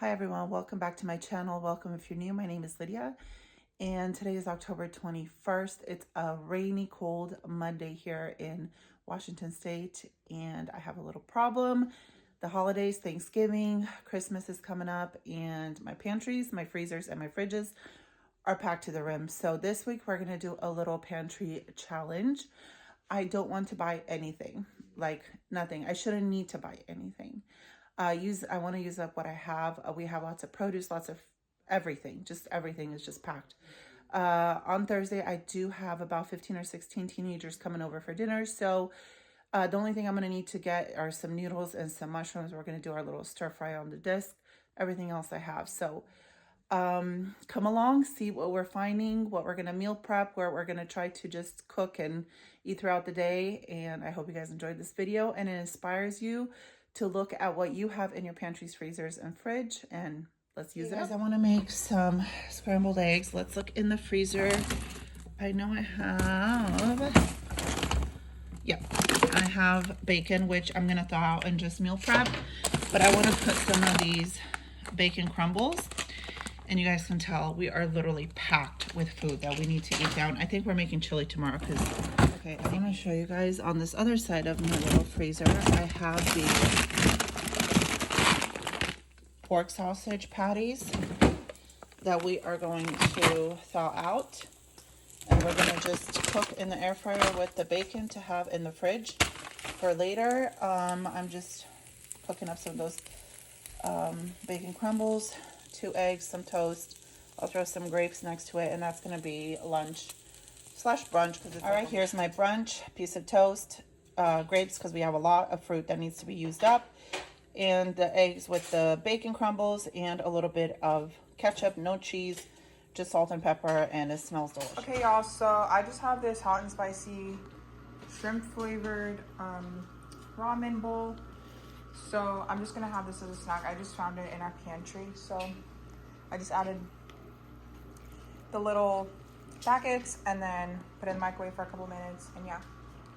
Hi everyone, welcome back to my channel. Welcome if you're new. My name is Lydia and today is October 21st. It's a rainy, cold Monday here in Washington State and I have a little problem. The holidays, Thanksgiving, Christmas is coming up and my pantries, my freezers, and my fridges are packed to the rim. So this week we're going to do a little pantry challenge. I don't want to buy anything, like nothing. I shouldn't need to buy anything. I want to use up what I have. We have lots of produce, lots of everything. Just everything is just packed. On Thursday, I do have about 15 or 16 teenagers coming over for dinner. So the only thing I'm going to need to get are some noodles and some mushrooms. We're going to do our little stir fry on the disc. Everything else I have. So come along, see what we're finding, what we're going to meal prep, where we're going to try to just cook and eat throughout the day. And I hope you guys enjoyed this video and it inspires you to look at what you have in your pantries, freezers, and fridge, and let's use it. Guys, I want to make some scrambled eggs. Let's look in the freezer. I know I have bacon, which I'm going to thaw out and just meal prep, but I want to put some of these bacon crumbles. And you guys can tell we are literally packed with food that we need to eat down. I think we're making chili tomorrow because, okay, I want to show you guys on this other side of my little freezer, I have the pork sausage patties that we are going to thaw out. And we're going to just cook in the air fryer with the bacon to have in the fridge for later. I'm just cooking up some of those bacon crumbles, 2 eggs, some toast. I'll throw some grapes next to it, and that's going to be lunch slash brunch. All right, here's my brunch: piece of toast, grapes because we have a lot of fruit that needs to be used up, and the eggs with the bacon crumbles and a little bit of ketchup, no cheese, just salt and pepper, and it smells delicious. Okay, y'all, so I just have this hot and spicy shrimp flavored ramen bowl. So I'm just gonna have this as a snack. I just found it in our pantry, so I just added the little packets and then put it in the microwave for a couple minutes. And yeah,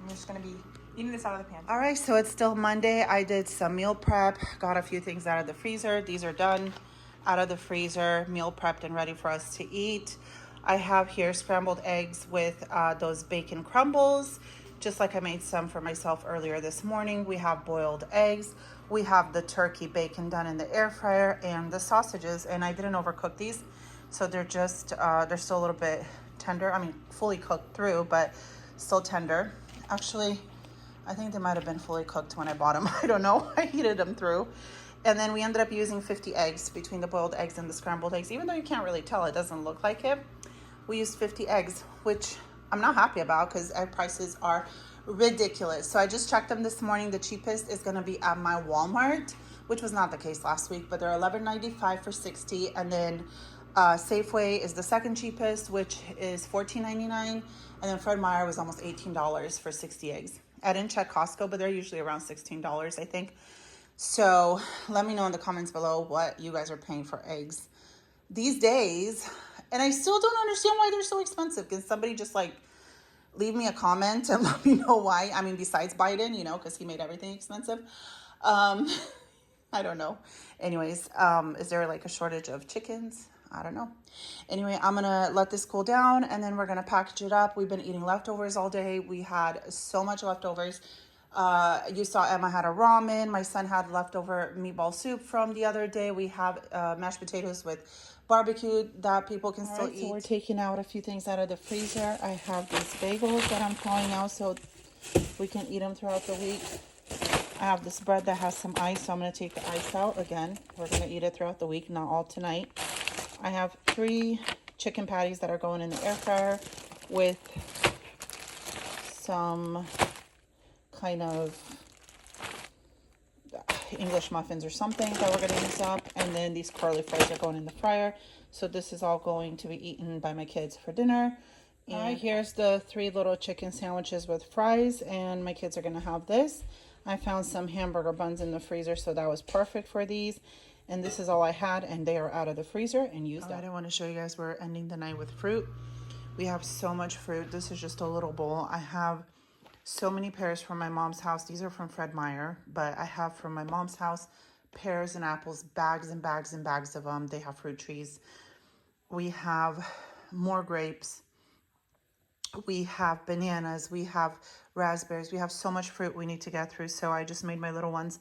I'm just gonna be eating this out of the pantry. All right, so it's still Monday. I did some meal prep, got a few things out of the freezer. These are done out of the freezer, meal prepped and ready for us to eat. I have here scrambled eggs with those bacon crumbles, just like I made some for myself earlier this morning. We have boiled eggs. We have the turkey bacon done in the air fryer and the sausages, and I didn't overcook these, so they're just, they're still a little bit tender. I mean, fully cooked through, but still tender. Actually, I think they might have been fully cooked when I bought them. I don't know. I heated them through. And then we ended up using 50 eggs between the boiled eggs and the scrambled eggs. Even though you can't really tell, it doesn't look like it. We used 50 eggs, which I'm not happy about because egg prices are ridiculous. So I just checked them this morning. The cheapest is going to be at my Walmart, which was not the case last week, but they're $11.95 for 60. And then Safeway is the second cheapest, which is $14.99. And then Fred Meyer was almost $18 for 60 eggs. I didn't check Costco, but they're usually around $16, I think. So let me know in the comments below what you guys are paying for eggs these days. And I still don't understand why they're so expensive. Can somebody just like leave me a comment and let me know why? I mean, besides Biden, you know, because he made everything expensive. I don't know. Anyways, is there like a shortage of chickens? I don't know. Anyway, I'm going to let this cool down and then we're going to package it up. We've been eating leftovers all day. We had so much leftovers. You saw Emma had a ramen. My son had leftover meatball soup from the other day. We have mashed potatoes with barbecue that people can still eat. So we're taking out a few things out of the freezer. I have these bagels that I'm thawing out so we can eat them throughout the week. I have this bread that has some ice, so I'm going to take the ice out again. We're going to eat it throughout the week, not all tonight. I have 3 chicken patties that are going in the air fryer with some kind of English muffins or something that we're going to use up. And then these curly fries are going in the fryer. So this is all going to be eaten by my kids for dinner. And all right, here's the 3 little chicken sandwiches with fries. And my kids are going to have this. I found some hamburger buns in the freezer, so that was perfect for these. And this is all I had, and they are out of the freezer and used up. I want to show you guys we're ending the night with fruit. We have so much fruit. This is just a little bowl. I have so many pears from my mom's house. These are from Fred Meyer, but I have from my mom's house pears and apples, bags and bags and bags of them. They have fruit trees. We have more grapes. We have bananas. We have raspberries. We have so much fruit we need to get through. So I just made my little ones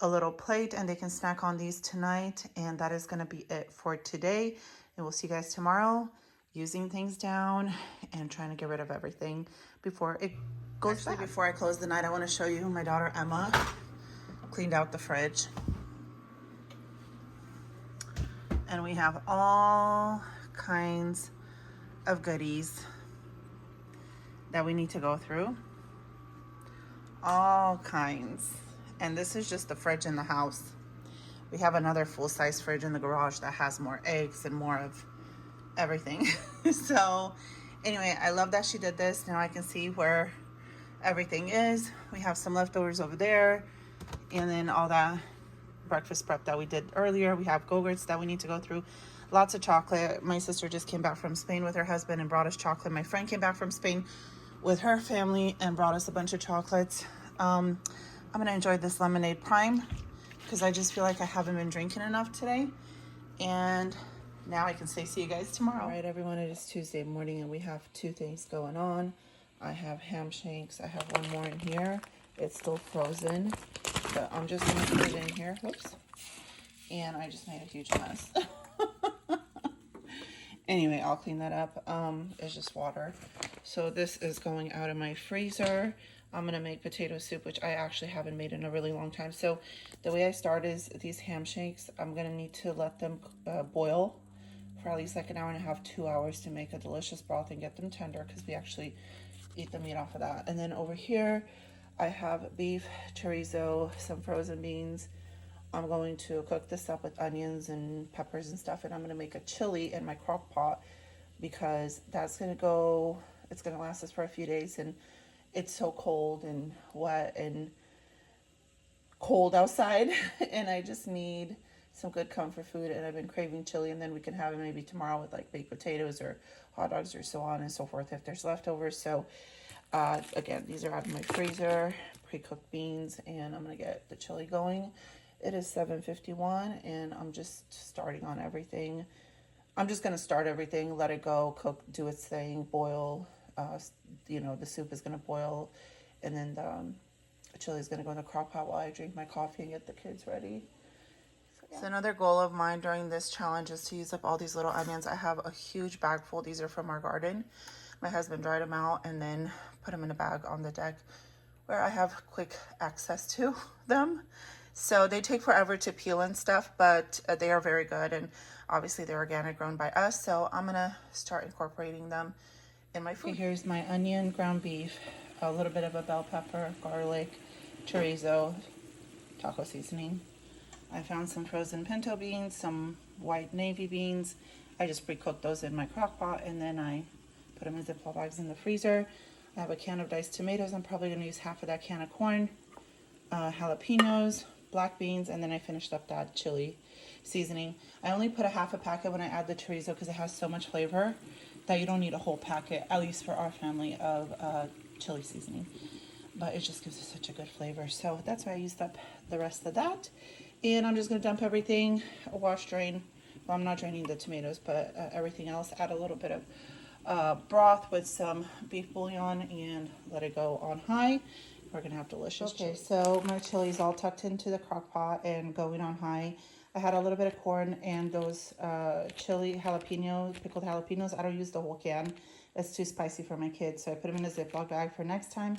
a little plate and they can snack on these tonight. And that is going to be it for today. And we'll see you guys tomorrow, using things down and trying to get rid of everything before it goes bad. Before I close the night, I want to show you my daughter Emma cleaned out the fridge. And we have all kinds of goodies that we need to go through. All kinds. And this is just the fridge in the house. We have another full-size fridge in the garage that has more eggs and more of everything. So anyway, I love that she did this. Now I can see where everything is. We have some leftovers over there, and then all that breakfast prep that we did earlier. We have Go-Gurts that we need to go through. Lots of chocolate. My sister just came back from Spain with her husband and brought us chocolate. My friend came back from Spain with her family and brought us a bunch of chocolates. I'm gonna enjoy this lemonade prime because I just feel like I haven't been drinking enough today. And now I can say see you guys tomorrow. All right, everyone, it is Tuesday morning and we have two things going on. I have ham shanks. I have one more in here. It's still frozen, but I'm just gonna put it in here. Whoops. And I just made a huge mess. Anyway, I'll clean that up. It's just water. So this is going out of my freezer. I'm gonna make potato soup, which I actually haven't made in a really long time. So the way I start is these ham shakes, I'm gonna need to let them boil for at least like an hour and a half, 2 hours to make a delicious broth and get them tender, because we actually eat the meat off of that. And then over here, I have beef, chorizo, some frozen beans. I'm going to cook this up with onions and peppers and stuff, and I'm going to make a chili in my crock pot because that's going to go, it's going to last us for a few days, and it's so cold and wet and cold outside, and I just need some good comfort food, and I've been craving chili, and then we can have it maybe tomorrow with like baked potatoes or hot dogs or so on and so forth if there's leftovers. So again, these are out of my freezer, pre-cooked beans, and I'm going to get the chili going. It is 7:51 and I'm just starting on everything. I'm just going to start everything, let it go, cook, do its thing, boil. You know, the soup is going to boil, and then the chili is going to go in the crock pot while I drink my coffee and get the kids ready. So, yeah. So another goal of mine during this challenge is to use up all these little onions. I have a huge bag full. These are from our garden. My husband dried them out and then put them in a bag on the deck where I have quick access to them. So they take forever to peel and stuff, but they are very good, and obviously they're organic, grown by us. So I'm gonna start incorporating them in my food. Okay, here's my onion, ground beef, a little bit of a bell pepper, garlic, chorizo, taco seasoning. I found some frozen pinto beans, some white navy beans. I just pre-cooked those in my crock pot, and then I put them in Ziploc bags in the freezer. I have a can of diced tomatoes. I'm probably gonna use half of that can of corn, jalapenos, black beans, and then I finished up that chili seasoning. I only put a half a packet when I add the chorizo because it has so much flavor that you don't need a whole packet, at least for our family, of chili seasoning. But it just gives it such a good flavor. So that's why I used up the rest of that. And I'm just gonna dump everything, wash, drain. Well, I'm not draining the tomatoes, but everything else, add a little bit of broth with some beef bouillon and let it go on high. We're gonna have delicious chili. So my chili's all tucked into the crock pot and going on high. I had a little bit of corn and those chili jalapenos, pickled jalapenos. I don't use the whole can. It's too spicy for my kids. So I put them in a Ziploc bag for next time.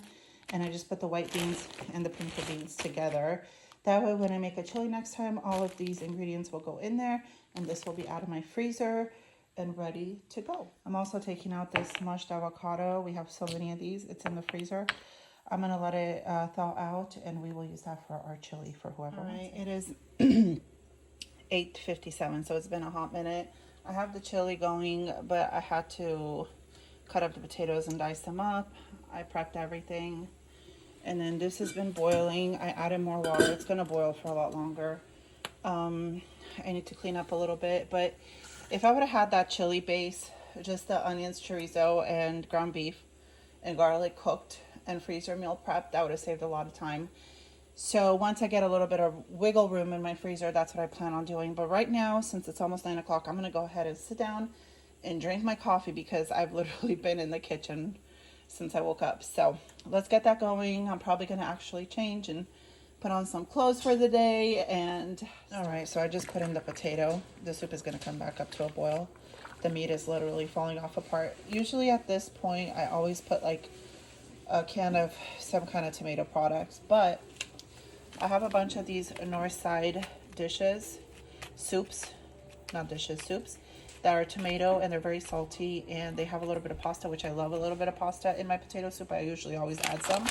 And I just put the white beans and the pinto beans together. That way when I make a chili next time, all of these ingredients will go in there. And this will be out of my freezer and ready to go. I'm also taking out this mushed avocado. We have so many of these. It's in the freezer. I'm going to let it thaw out, and we will use that for our chili for whoever wants it. It is 8:57, so it's been a hot minute. I have the chili going, but I had to cut up the potatoes and dice them up. I prepped everything, and then this has been boiling. I added more water. It's going to boil for a lot longer. I need to clean up a little bit, but if I would have had that chili base, just the onions, chorizo, and ground beef and garlic cooked and freezer meal prep, that would have saved a lot of time. So once I get a little bit of wiggle room in my freezer, that's what I plan on doing. But right now, since it's almost 9 o'clock, I'm going to go ahead and sit down and drink my coffee because I've literally been in the kitchen since I woke up. So let's get that going. I'm probably going to actually change and put on some clothes for the day. And all right, so I just put in the potato. The soup is going to come back up to a boil. The meat is literally falling off apart. Usually at this point, I always put like a can of some kind of tomato products, but I have a bunch of these north side dishes, soups, not dishes, soups, that are tomato and they're very salty and they have a little bit of pasta, which I love a little bit of pasta in my potato soup. I usually always add some.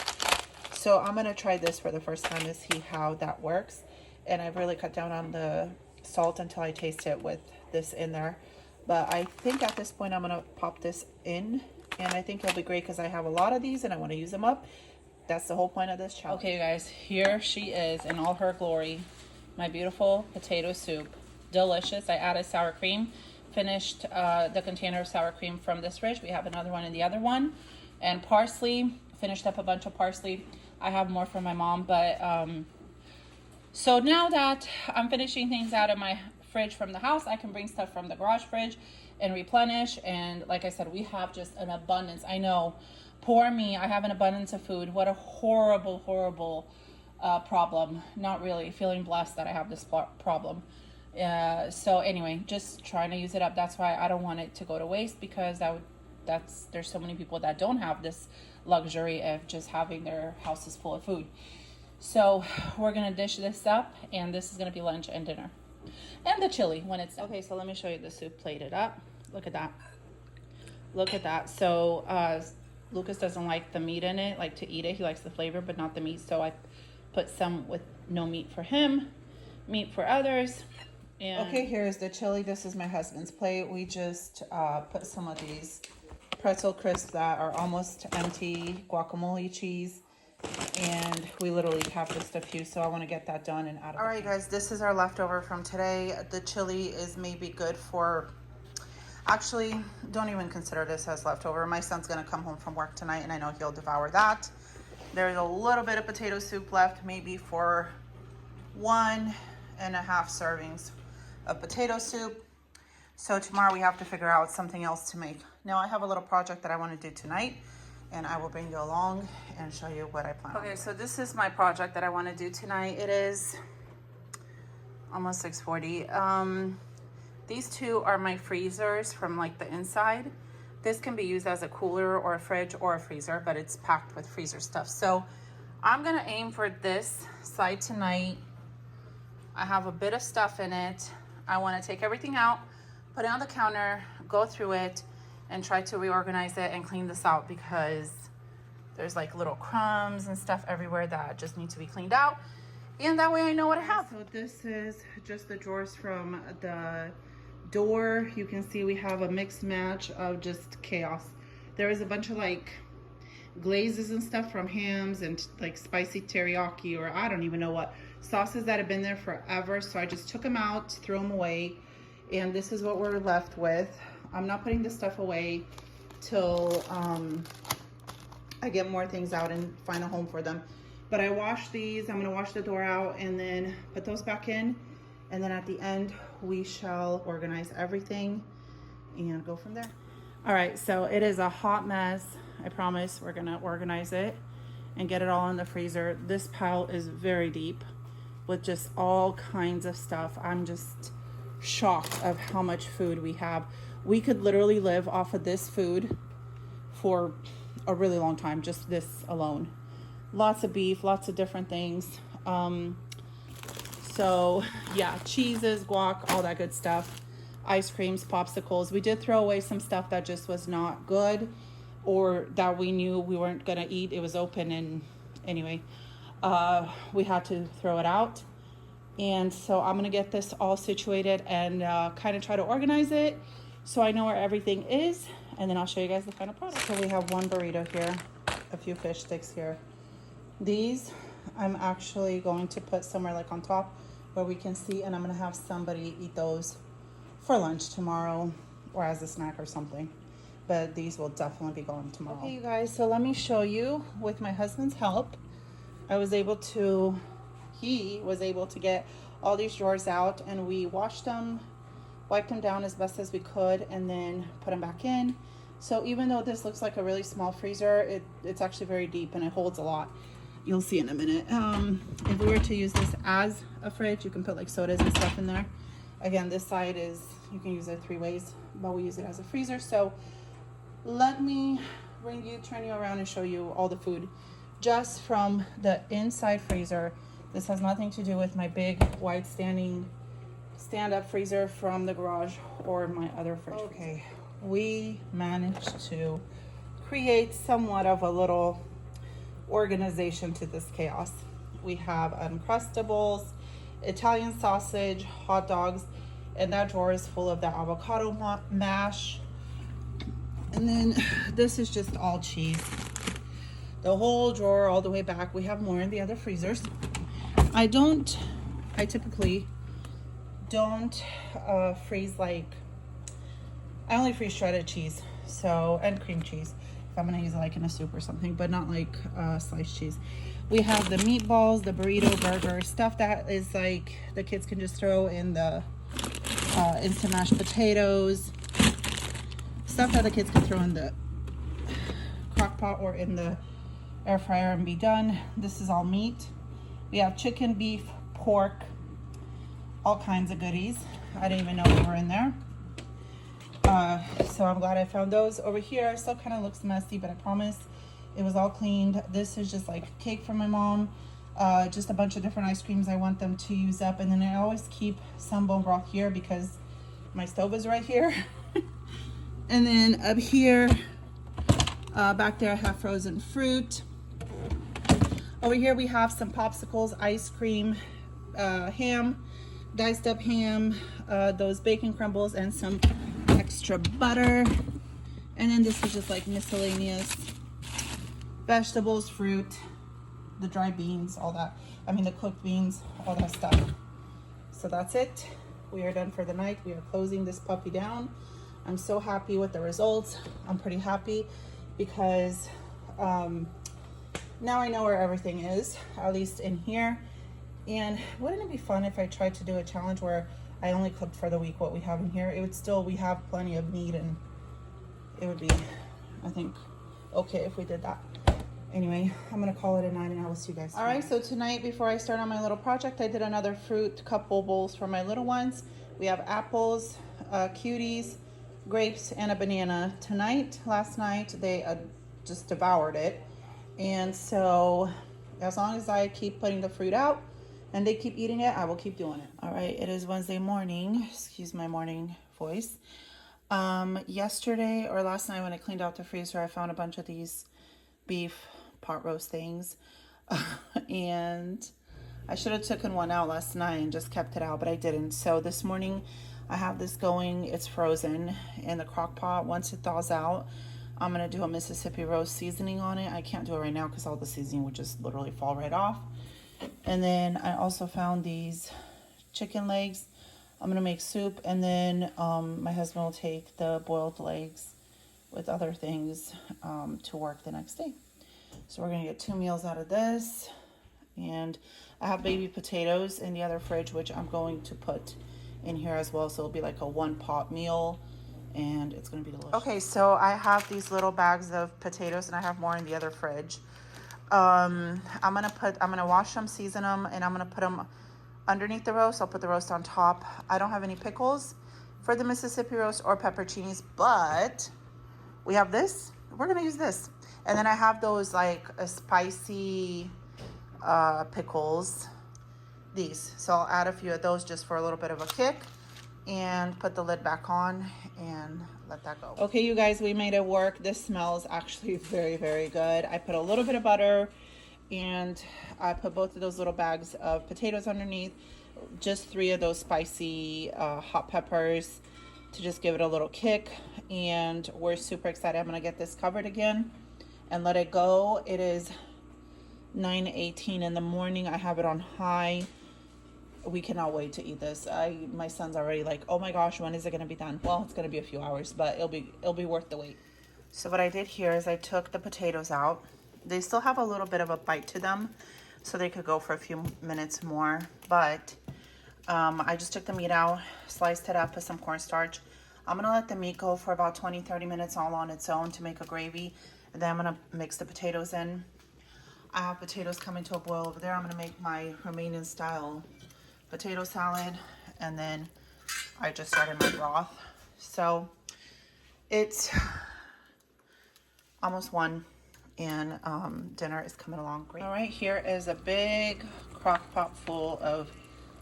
So I'm going to try this for the first time to see how that works. And I've really cut down on the salt until I taste it with this in there. But I think at this point I'm going to pop this in. And I think it'll be great because I have a lot of these and I want to use them up. That's the whole point of this challenge. Okay, you guys, here she is in all her glory. My beautiful potato soup. Delicious. I added sour cream. Finished the container of sour cream from this fridge. We have another one in the other one. And parsley. Finished up a bunch of parsley. I have more from my mom. But so now that I'm finishing things out of my fridge from the house, I can bring stuff from the garage fridge and replenish. And like I said, we have just an abundance. I know, poor me, I have an abundance of food. What a horrible, horrible problem. Not really. Feeling blessed that I have this problem. So anyway, just trying to use it up. That's why I don't want it to go to waste, because there's so many people that don't have this luxury of just having their houses full of food. So we're gonna dish this up, and this is gonna be lunch and dinner, and the chili when it's done. Okay, so let me show you the soup plated up. Look at that. Look at that. So Lucas doesn't like the meat in it, like to eat it. He likes the flavor, but not the meat. So I put some with no meat for him, meat for others. And okay, here's the chili. This is my husband's plate. We just put some of these pretzel crisps that are almost empty, guacamole cheese, and we literally have just a few, so I want to get that done and out of. All right, guys, this is our leftover from today. The chili is maybe good for, actually, don't even consider this as leftover. My son's going to come home from work tonight, and I know he'll devour that. There's a little bit of potato soup left, maybe for 1.5 servings of potato soup. So tomorrow we have to figure out something else to make. Now I have a little project that I want to do tonight, and I will bring you along and show you what I plan. Okay, so this is my project that I want to do tonight. It is almost 6:40. These two are my freezers from like the inside. This can be used as a cooler or a fridge or a freezer, but it's packed with freezer stuff. So I'm gonna aim for this side tonight. I have a bit of stuff in it. I want to take everything out, put it on the counter, go through it, and try to reorganize it and clean this out, because there's like little crumbs and stuff everywhere that just need to be cleaned out. And that way I know what I have. So this is just the drawers from the door. You can see we have a mixed match of just chaos. There is a bunch of like glazes and stuff from hams and like spicy teriyaki, or I don't even know what sauces that have been there forever. So I just took them out, threw them away, and this is what we're left with. I'm not putting this stuff away till I get more things out and find a home for them. But I washed these. I'm gonna wash the door out and then put those back in, and then at the end we shall organize everything and go from there. All right, so it is a hot mess. I promise we're gonna organize it and get it all in the freezer. This pile is very deep with just all kinds of stuff. I'm just shocked of how much food we have. We could literally live off of this food for a really long time, just this alone. Lots of beef, lots of different things. So yeah, cheeses, guac, all that good stuff. Ice creams, popsicles. We did throw away some stuff that just was not good, or that we knew we weren't gonna eat. It was open, and anyway, we had to throw it out. And so I'm gonna get this all situated and kind of try to organize it so I know where everything is, and then I'll show you guys the final product. So we have one burrito here, a few fish sticks here. These I'm actually going to put somewhere like on top where we can see, and I'm gonna have somebody eat those for lunch tomorrow or as a snack or something. But these will definitely be going tomorrow. Okay, you guys, so let me show you, with my husband's help, I was able to he was able to get all these drawers out, and we washed them, wiped them down as best as we could, and then put them back in. So even though this looks like a really small freezer, it's actually very deep and it holds a lot. You'll see in a minute. If we were to use this as a fridge, you can put like sodas and stuff in there. Again, this side is, you can use it 3 ways, but we use it as a freezer. So let me turn you around and show you all the food just from the inside freezer. This has nothing to do with my big wide stand-up freezer from the garage or my other fridge. Okay, we managed to create somewhat of a little organization to this chaos. We have Uncrustables, Italian sausage, hot dogs, and that drawer is full of the avocado mash. And then this is just all cheese. The whole drawer all the way back. We have more in the other freezers. I typically don't freeze, like, I only freeze shredded cheese, so, and cream cheese if I'm gonna use it like in a soup or something, but not like sliced cheese. We have the meatballs, the burrito, burger, stuff that is like the kids can just throw in the instant mashed potatoes, stuff that the kids can throw in the crock pot or in the air fryer and be done. This is all meat. We have chicken, beef, pork, all kinds of goodies. I didn't even know they were in there. So I'm glad I found those. Over here still kind of looks messy, but I promise it was all cleaned. This is just like cake from my mom, just a bunch of different ice creams I want them to use up. And then I always keep some bone broth here because my stove is right here. And then up here, back there I have frozen fruit. Over here we have some popsicles, ice cream, ham, diced up ham, those bacon crumbles, and some extra butter. And then this is just like miscellaneous vegetables, fruit, the dry beans, all that. I mean the cooked beans, all that stuff. So that's it. We are done for the night. We are closing this puppy down. I'm so happy with the results. I'm pretty happy because now I know where everything is, at least in here. And wouldn't it be fun if I tried to do a challenge where I only cooked for the week what we have in here? It would still, we have plenty of meat, and it would be, I think, okay if we did that. Anyway, I'm gonna call it a night and I will see you guys. All right, so tonight before I start on my little project, I did another fruit couple bowls for my little ones. We have apples, cuties, grapes, and a banana. Last night, they just devoured it. And so as long as I keep putting the fruit out and they keep eating it, I will keep doing it. All right, it is Wednesday morning. Excuse my morning voice. Yesterday or last night when I cleaned out the freezer, I found a bunch of these beef pot roast things. And I should have taken one out last night and just kept it out, but I didn't. So this morning I have this going. It's frozen in the crock pot. Once it thaws out, I'm gonna do a Mississippi roast seasoning on it. I can't do it right now because all the seasoning would just literally fall right off. And then I also found these chicken legs. I'm gonna make soup, and then my husband will take the boiled legs with other things to work the next day. So we're gonna get 2 meals out of this. And I have baby potatoes in the other fridge, which I'm going to put in here as well. So it'll be like a 1-pot meal, and it's gonna be delicious. Okay, so I have these little bags of potatoes, and I have more in the other fridge. I'm gonna wash them, season them, and I'm gonna put them underneath the roast. I'll put the roast on top. I don't have any pickles for the Mississippi roast or pepperoncinis, but we have this. We're gonna use this. And then I have those like spicy pickles, these. So I'll add a few of those just for a little bit of a kick, and put the lid back on and let that go. Okay, you guys, we made it work. This smells actually very, very good. I put a little bit of butter, and I put both of those little bags of potatoes underneath, just 3 of those spicy hot peppers to just give it a little kick. And we're super excited. I'm gonna get this covered again and let it go. It is 9:18 in the morning. I have it on high. We cannot wait to eat this. My son's already like, oh my gosh, when is it gonna be done? Well, it's gonna be a few hours, but it'll be worth the wait. So what I did here is I took the potatoes out. They still have a little bit of a bite to them, so they could go for a few minutes more. But I just took the meat out, sliced it up, put some cornstarch. I'm gonna let the meat go for about 20-30 minutes all on its own to make a gravy, and then I'm gonna mix the potatoes in. I have potatoes coming to a boil over there. I'm gonna make my Romanian style potato salad, and then I just started my broth. So it's almost 1, and dinner is coming along great. All right, here is a big crock pot full of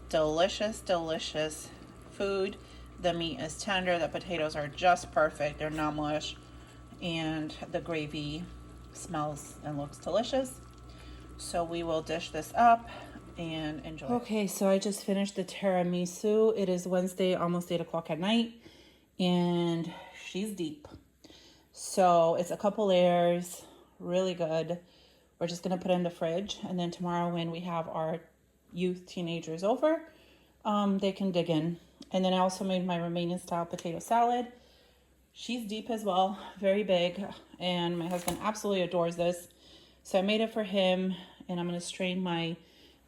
delicious, delicious food. The meat is tender, the potatoes are just perfect, they're not mush, and the gravy smells and looks delicious. So we will dish this up and enjoy. Okay, so I just finished the tiramisu. It is Wednesday, almost 8 o'clock at night, and she's deep. So it's a couple layers, really good. We're just gonna put it in the fridge, and then tomorrow when we have our youth teenagers over, they can dig in. And then I also made my Romanian style potato salad. She's deep as well, very big, and my husband absolutely adores this. So I made it for him, and I'm gonna strain my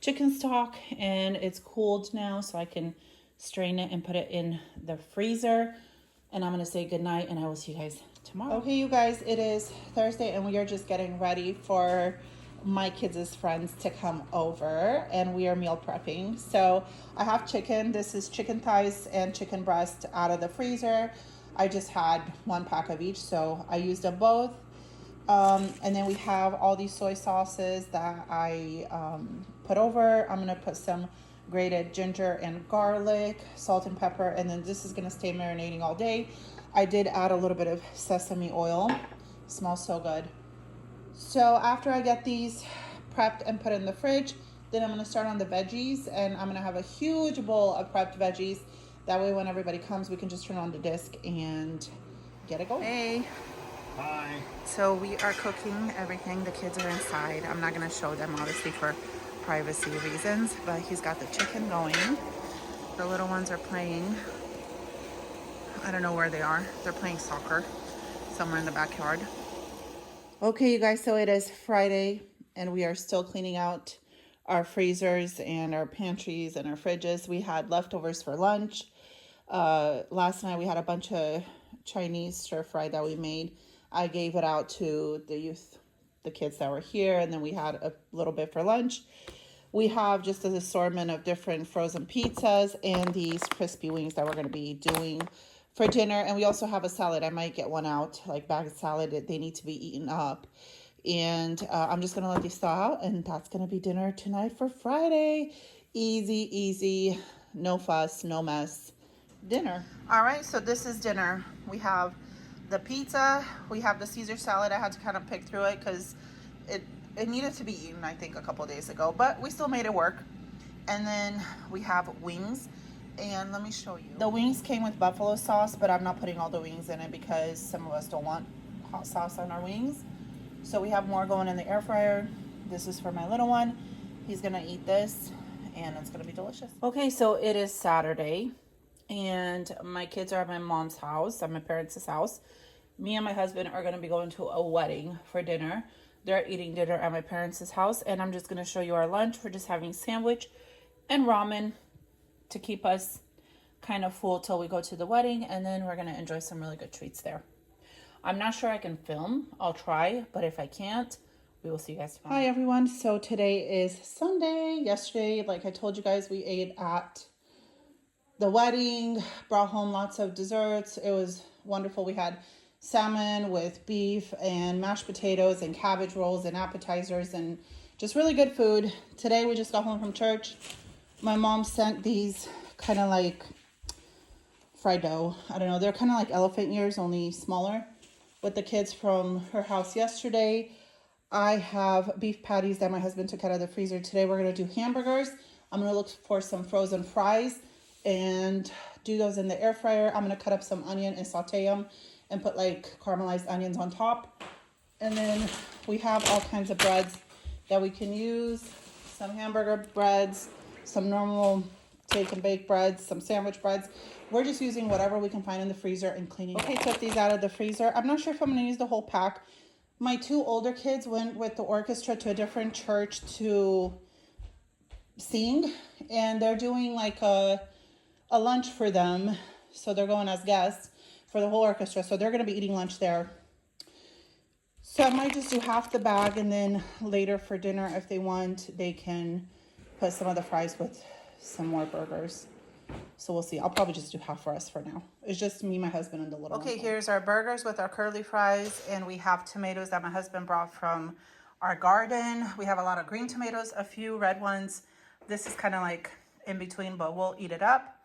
chicken stock, and it's cooled now, so I can strain it and put it in the freezer. And I'm gonna say goodnight, and I will see you guys tomorrow. Okay, you guys, it is Thursday, and we are just getting ready for my kids' friends to come over, and we are meal prepping. So I have chicken. This is chicken thighs and chicken breast out of the freezer. I just had 1 pack of each, so I used them both. And then we have all these soy sauces that I put over. I'm gonna put some grated ginger and garlic, salt and pepper, and then this is gonna stay marinating all day. I did add a little bit of sesame oil. Smells so good. So after I get these prepped and put in the fridge, then I'm gonna start on the veggies, and I'm gonna have a huge bowl of prepped veggies. That way when everybody comes, we can just turn on the disc and get it going. Hey. Hi. So we are cooking everything. The kids are inside. I'm not gonna show them obviously for privacy reasons, but he's got the chicken going. The little ones are playing. I don't know where they are. They're playing soccer somewhere in the backyard. Okay, you guys, so it is Friday, and we are still cleaning out our freezers and our pantries and our fridges. We had leftovers for lunch. Last night we had a bunch of Chinese stir fry that we made. I gave it out to the youth, the kids that were here, and then we had a little bit for lunch. We have just an assortment of different frozen pizzas and these crispy wings that we're going to be doing for dinner. And we also have a salad. I might get one out, like bag of salad. They need to be eaten up. And I'm just going to let these thaw out, and that's going to be dinner tonight for Friday. Easy, easy, no fuss, no mess dinner. All right, so this is dinner. We have the pizza. We have the Caesar salad. I had to kind of pick through it because it needed to be eaten, I think, a couple days ago, but we still made it work. And then we have wings. And let me show you. The wings came with buffalo sauce, but I'm not putting all the wings in it because some of us don't want hot sauce on our wings. So we have more going in the air fryer. This is for my little one. He's gonna eat this, and it's gonna be delicious. Okay, so it is Saturday, and my kids are at my mom's house, at my parents' house. Me and my husband are gonna be going to a wedding for dinner. They're eating dinner at my parents' house, and I'm just gonna show you our lunch. We're just having sandwich and ramen to keep us kind of full till we go to the wedding, and then we're gonna enjoy some really good treats there. I'm not sure I can film. I'll try, but if I can't, we will see you guys tomorrow. Hi everyone. So today is Sunday. Yesterday, like I told you guys, we ate at the wedding, brought home lots of desserts. It was wonderful. We had salmon with beef and mashed potatoes and cabbage rolls and appetizers and just really good food. Today we just got home from church. My mom sent these kind of like fried dough. I don't know. They're kind of like elephant ears, only smaller. With the kids from her house yesterday. I have beef patties that my husband took out of the freezer. Today we're going to do hamburgers. I'm going to look for some frozen fries and do those in the air fryer. I'm going to cut up some onion and saute them and put like caramelized onions on top. And then we have all kinds of breads that we can use. Some hamburger breads, some normal take and bake breads, some sandwich breads. We're just using whatever we can find in the freezer and cleaning. Okay, took these out of the freezer. I'm not sure if I'm going to use the whole pack, My two older kids went with the orchestra to a different church to sing, and they're doing like a lunch for them. So they're going as guests for the whole orchestra. So they're going to be eating lunch there. So I might just do half the bag, and then later for dinner, if they want, they can put some of the fries with some more burgers. So we'll see. I'll probably just do half for us for now. It's just me, my husband, and the little one. Okay, here's our burgers with our curly fries, and we have tomatoes that my husband brought from our garden. We have a lot of green tomatoes, a few red ones. This is kind of like in between, but we'll eat it up.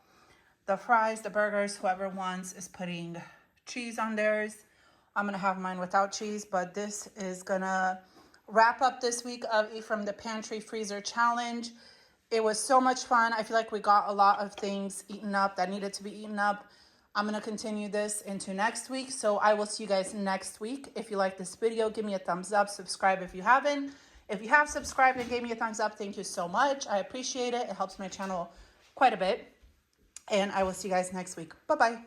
The fries, the burgers, whoever wants is putting cheese on theirs. I'm going to have mine without cheese, but this is going to wrap up this week of Eat From the Pantry Freezer Challenge. It was so much fun. I feel like we got a lot of things eaten up that needed to be eaten up. I'm going to continue this into next week. So I will see you guys next week. If you like this video, give me a thumbs up. Subscribe if you haven't. If you have subscribed and gave me a thumbs up, thank you so much. I appreciate it. It helps my channel quite a bit. And I will see you guys next week. Bye-bye.